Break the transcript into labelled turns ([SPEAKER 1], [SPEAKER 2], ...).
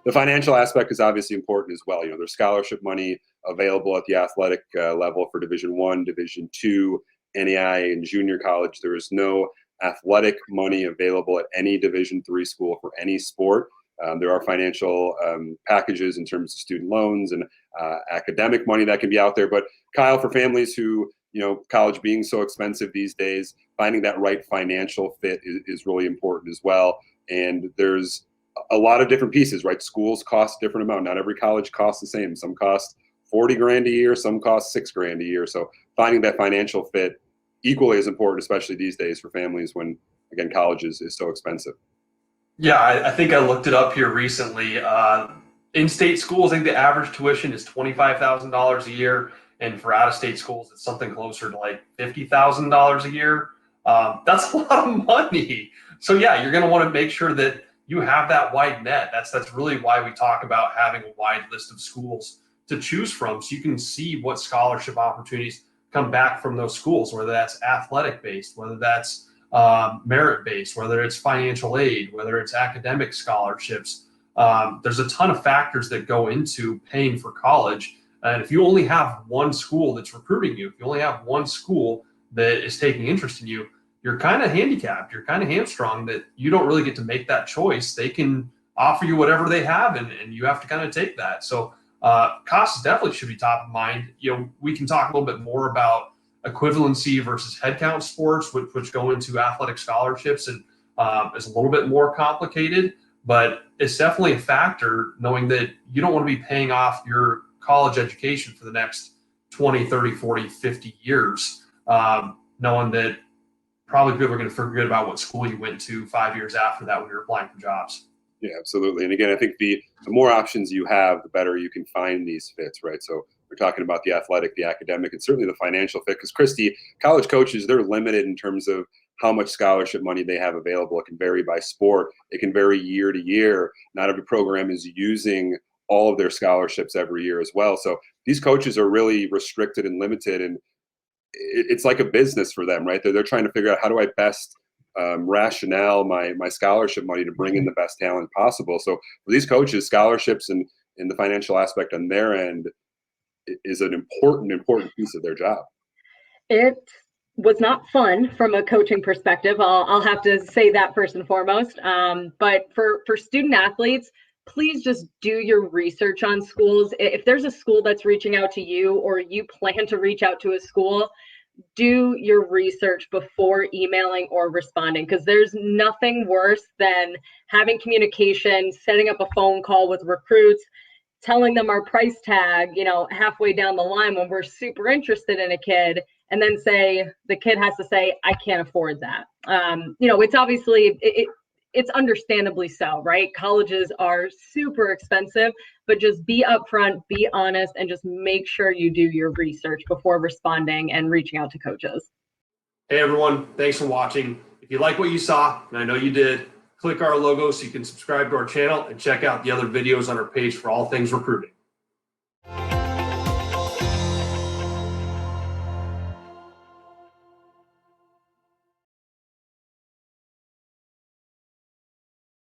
[SPEAKER 1] the financial aspect is obviously important as well. There's scholarship money available at the athletic level for Division I, Division II, NAIA, and junior college. There is no athletic money available at any Division III school for any sport. There are financial packages in terms of student loans and academic money that can be out there. But Kyle, for families who, college being so expensive these days, finding that right financial fit is really important as well. And there's a lot of different pieces, right? Schools cost a different amount. Not every college costs the same. Some cost 40 grand a year, some cost 6 grand a year. So finding that financial fit equally as important, especially these days for families when, again, college is so expensive.
[SPEAKER 2] Yeah, I think I looked it up here recently. In-state schools, I think the average tuition is $25,000 a year. And for out-of-state schools, it's something closer to like $50,000 a year. That's a lot of money. So yeah, you're going to want to make sure that you have that wide net. That's really why we talk about having a wide list of schools to choose from, so you can see what scholarship opportunities come back from those schools, whether that's athletic-based, whether that's merit-based, whether it's financial aid, whether it's academic scholarships. There's a ton of factors that go into paying for college. And if you only have one school that's recruiting you, if you only have one school that is taking interest in you, you're kind of handicapped, you're kind of hamstrung that you don't really get to make that choice. They can offer you whatever they have, and you have to kind of take that. So costs definitely should be top of mind. We can talk a little bit more about equivalency versus headcount sports, which go into athletic scholarships, and is a little bit more complicated, but it's definitely a factor, knowing that you don't want to be paying off your college education for the next 20, 30, 40, 50 years, knowing that probably people are going to forget about what school you went to 5 years after that when you're applying for jobs.
[SPEAKER 1] Yeah, absolutely. And again, I think the more options you have, the better you can find these fits, right? So we're talking about the athletic, the academic, and certainly the financial fit. Because Christy, college coaches, they're limited in terms of how much scholarship money they have available. It can vary by sport. It can vary year to year. Not every program is using all of their scholarships every year as well. So these coaches are really restricted and limited, and it's like a business for them, right? They're trying to figure out, how do I best rationale my scholarship money to bring in the best talent possible. So for these coaches, scholarships and the financial aspect on their end is an important piece of their job.
[SPEAKER 3] It was not fun from a coaching perspective. I'll have to say that first and foremost. But for student athletes, please just do your research on schools. If there's a school that's reaching out to you, or you plan to reach out to a school, do your research before emailing or responding, because there's nothing worse than having communication, setting up a phone call with recruits, telling them our price tag, halfway down the line when we're super interested in a kid, and then the kid has to say, I can't afford that. It's obviously, it's understandably so, right? Colleges are super expensive, but just be upfront, be honest, and just make sure you do your research before responding and reaching out to coaches.
[SPEAKER 2] Hey everyone, thanks for watching. If you like what you saw, and I know you did, click our logo so you can subscribe to our channel and check out the other videos on our page for all things recruiting.